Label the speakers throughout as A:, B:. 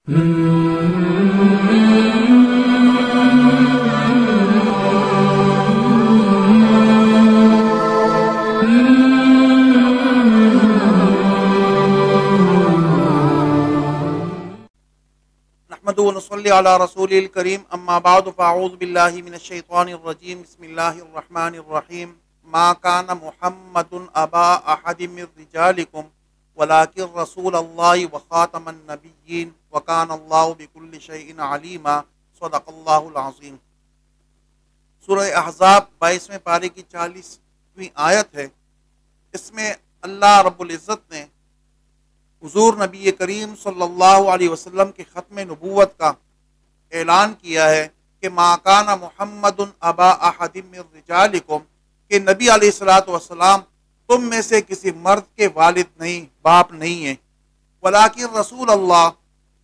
A: نحمد و نصلی علی رسول الکریم اما بعد فاعوذ باللہ من الشیطان الرجیم بسم اللہ الرحمن الرحیم ما کان محمد ابا احد من رجالکم ولکن رسول اللہ وخاتم النبیین وکان اللہ بکل شیء علیما صدق اللہ العظیم۔ سورہ احزاب 22ویں پارے کی 40ویں آیت ہے۔ اس میں اللہ رب العزت نے حضور نبی کریم صلی اللہ علیہ وسلم کے ختم نبوت کا اعلان کیا ہے کہ ما کان محمد ابا احد من رجالکم، کہ نبی علیہ الصلوۃ والسلام تم میں سے کسی مرد کے والد نہیں، باپ نہیں ہیں، ولیکن رسول اللہ،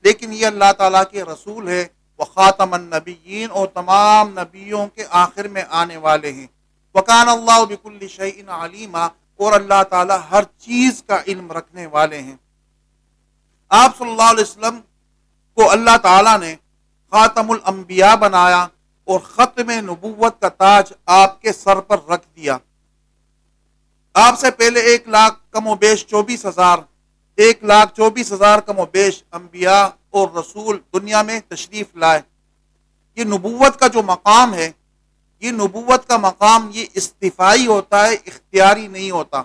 A: لیکن یہ اللہ تعالیٰ کے رسول ہے، وخاتم النبیین، اور تمام نبیوں کے آخر میں آنے والے ہیں، وکان اللہ بکل شیء علیما، اور اللہ تعالیٰ ہر چیز کا علم رکھنے والے ہیں۔ آپ صلی اللہ علیہ وسلم کو اللہ تعالیٰ نے خاتم الانبیاء بنایا اور ختم نبوت کا تاج آپ کے سر پر رکھ دیا۔ آپ سے پہلے 1,24,000 کم و بیش انبیاء اور رسول دنیا میں تشریف لائے۔ یہ نبوت کا جو مقام ہے، یہ نبوت کا مقام یہ استفائی ہوتا ہے، اختیاری نہیں ہوتا۔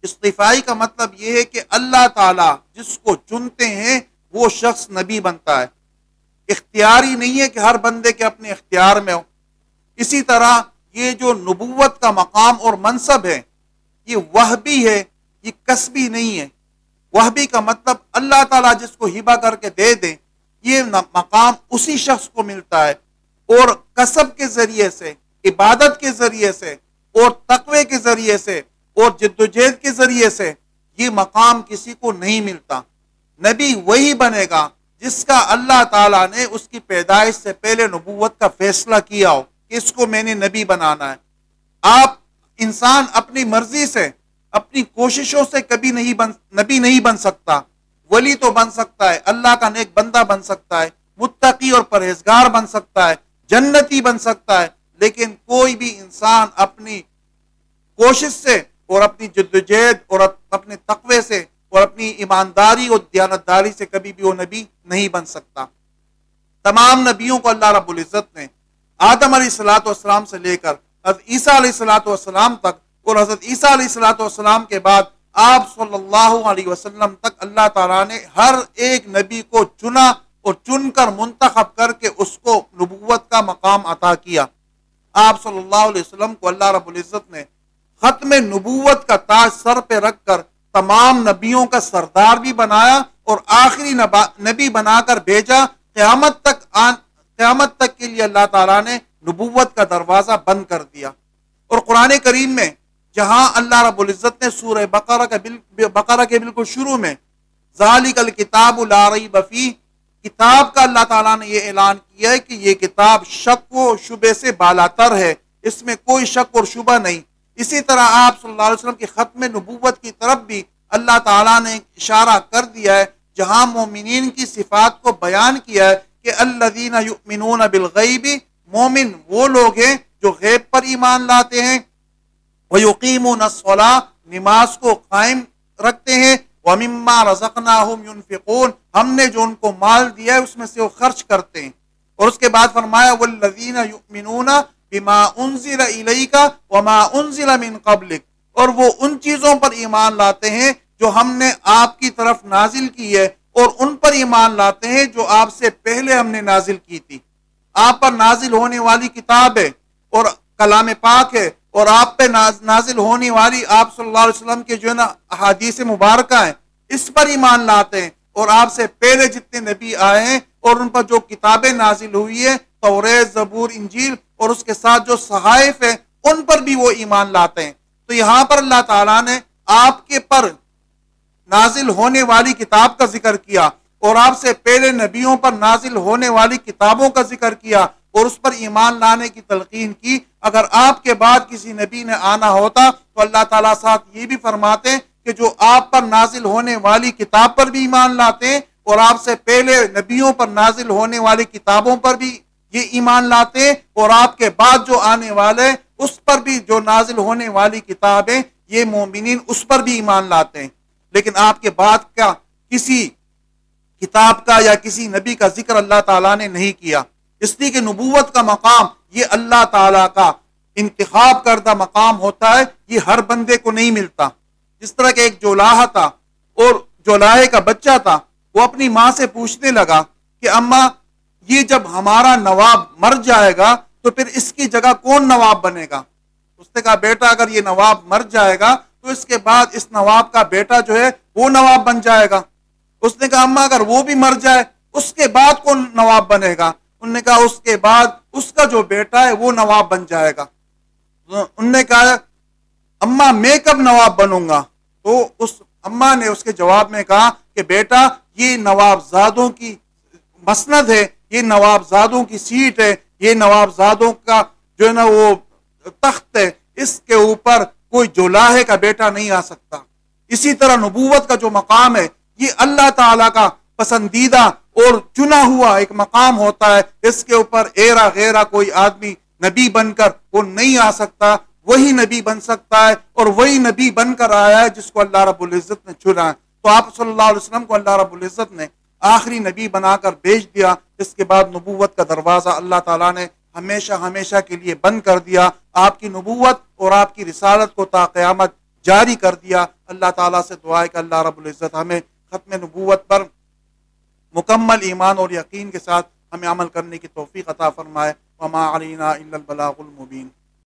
A: استفائی کا مطلب یہ ہے کہ اللہ تعالیٰ جس کو چنتے ہیں وہ شخص نبی بنتا ہے، اختیاری نہیں ہے کہ ہر بندے کے اپنے اختیار میں ہو۔ اسی طرح یہ جو نبوت کا مقام اور منصب ہے، یہ وہبی ہے، یہ کسبی نہیں ہے۔ وہبی کا مطلب اللہ تعالیٰ جس کو ہبہ کر کے دے دیں، یہ مقام اسی شخص کو ملتا ہے، اور کسب کے ذریعے سے، عبادت کے ذریعے سے، اور تقوی کے ذریعے سے، اور جدوجہد کے ذریعے سے یہ مقام کسی کو نہیں ملتا۔ نبی وہی بنے گا جس کا اللہ تعالیٰ نے اس کی پیدائش سے پہلے نبوت کا فیصلہ کیا ہو کہ اس کو میں نے نبی بنانا ہے۔ آپ انسان اپنی مرضی سے، اپنی کوششوں سے کبھی نبی نہیں بن سکتا۔ ولی تو بن سکتا ہے، اللہ کا نیک بندہ بن سکتا ہے، متقی اور پرہیزگار بن سکتا ہے، جنتی بن سکتا ہے، لیکن کوئی بھی انسان اپنی کوشش سے اور اپنی جدوجہد اور اپنے تقوی سے اور اپنی ایمانداری اور دیانتداری سے کبھی بھی وہ نبی نہیں بن سکتا۔ تمام نبیوں کو اللہ رب العزت نے آدم علیہ السلام سے لے کر حضرت عیسیٰ علیہ السلام تک، اور حضرت عیسیٰ علیہ السلام کے بعد آپ صلی اللہ علیہ وسلم تک اللہ تعالیٰ نے ہر ایک نبی کو چنا اور چن کر منتخب کر کے اس کو نبوت کا مقام عطا کیا۔ آپ صلی اللہ علیہ وسلم کو اللہ رب العزت نے ختم نبوت کا تاج سر پہ رکھ کر تمام نبیوں کا سردار بھی بنایا اور آخری نبی بنا کر بھیجا۔ قیامت تک کے لیے اللہ تعالیٰ نے نبوت کا دروازہ بند کر دیا۔ اور قرآن کریم میں جہاں اللہ رب العزت نے سورہ بقرہ کے بالکل شروع میں ذالک الکتاب لا ریب فیہ، کتاب کا اللہ تعالیٰ نے یہ اعلان کیا ہے کہ یہ کتاب شک و شبے سے بالاتر ہے، اس میں کوئی شک اور شبہ نہیں۔ اسی طرح آپ صلی اللہ علیہ وسلم کی ختم نبوت کی طرف بھی اللہ تعالیٰ نے اشارہ کر دیا ہے، جہاں مومنین کی صفات کو بیان کیا ہے کہ الذین یؤمنون بالغیب، مومن وہ لوگ ہیں جو غیب پر ایمان لاتے ہیں، ویقیمون الصلاۃ، نماز کو قائم رکھتے ہیں، ومما رزقناہم ینفقون، ہم نے جو ان کو مال دیا ہے اس میں سے وہ خرچ کرتے ہیں۔ اور اس کے بعد فرمایا والذین یؤمنون بما انزل الیک وما انزل من قبلک، اور وہ ان چیزوں پر ایمان لاتے ہیں جو ہم نے آپ کی طرف نازل کی ہے، اور ان پر ایمان لاتے ہیں جو آپ سے پہلے ہم نے نازل کی تھی۔ آپ پر نازل ہونے والی کتاب ہے اور کلام پاک ہے، اور آپ پہ نازل ہونے والی آپ صلی اللہ علیہ وسلم کے جو ہے نا احادیث مبارکہ ہیں، اس پر ایمان لاتے ہیں، اور آپ سے پہلے جتنے نبی آئے ہیں اور ان پر جو کتابیں نازل ہوئی ہیں، توریت، زبور، انجیل، اور اس کے ساتھ جو صحائف ہیں، ان پر بھی وہ ایمان لاتے ہیں۔ تو یہاں پر اللہ تعالیٰ نے آپ کے پر نازل ہونے والی کتاب کا ذکر کیا، اور آپ سے پہلے نبیوں پر نازل ہونے والی کتابوں کا ذکر کیا، اور اس پر ایمان لانے کی تلقین کی۔ اگر آپ کے بعد کسی نبی نے آنا ہوتا تو اللہ تعالیٰ ساتھ یہ بھی فرماتے کہ جو آپ پر نازل ہونے والی کتاب پر بھی ایمان لاتے ہیں اور آپ سے پہلے نبیوں پر نازل ہونے والی کتابوں پر بھی یہ ایمان لاتے ہیں، اور آپ کے بعد جو آنے والے اس پر بھی جو نازل ہونے والی کتابیں یہ مومنین اس پر بھی ایمان لاتے ہیں۔ لیکن آپ کے بعد کا کسی کتاب کا یا کسی نبی کا ذکر اللہ تعالیٰ نے نہیں کیا، اس لیے کہ نبوت کا مقام یہ اللہ تعالیٰ کا انتخاب کردہ مقام ہوتا ہے، یہ ہر بندے کو نہیں ملتا۔ جس طرح کہ ایک جولاہ تھا اور جولاہے کا بچہ تھا، وہ اپنی ماں سے پوچھنے لگا کہ اماں یہ جب ہمارا نواب مر جائے گا تو پھر اس کی جگہ کون نواب بنے گا؟ اس نے کہا بیٹا اگر یہ نواب مر جائے گا تو اس کے بعد اس نواب کا بیٹا جو ہے وہ نواب بن جائے گا۔ اس نے کہا اماں اگر وہ بھی مر جائے اس کے بعد کون نواب بنے گا؟ انہوں نے کہا اس کے بعد اس کا جو بیٹا ہے وہ نواب بن جائے گا۔ انہوں نے کہا اماں میں کب نواب بنوں گا؟ تو اس اماں نے اس کے جواب میں کہا کہ بیٹا یہ نواب زادوں کی مسند ہے، یہ نواب زادوں کی سیٹ ہے، یہ نواب زادوں کا جو ہے نا وہ تخت ہے، اس کے اوپر کوئی جولاہے کا بیٹا نہیں آ سکتا۔ اسی طرح نبوت کا جو مقام ہے یہ اللہ تعالیٰ کا پسندیدہ اور چنا ہوا ایک مقام ہوتا ہے، اس کے اوپر ایرا غیرہ کوئی آدمی نبی بن کر وہ نہیں آ سکتا، وہی نبی بن سکتا ہے، اور وہی نبی بن کر آیا ہے جس کو اللہ رب العزت نے چنا ہے۔ تو آپ صلی اللہ علیہ وسلم کو اللہ رب العزت نے آخری نبی بنا کر بھیج دیا، اس کے بعد نبوت کا دروازہ اللہ تعالیٰ نے ہمیشہ ہمیشہ کے لیے بند کر دیا، آپ کی نبوت اور آپ کی رسالت کو تا قیامت جاری کر دیا۔ اللہ تعالیٰ سے دعا ہے کہ اللہ رب العزت ہمیں ختم نبوت پر مکمل ایمان اور یقین کے ساتھ ہمیں عمل کرنے کی توفیق عطا فرمائے۔ وما علینا الا البلاغ المبین۔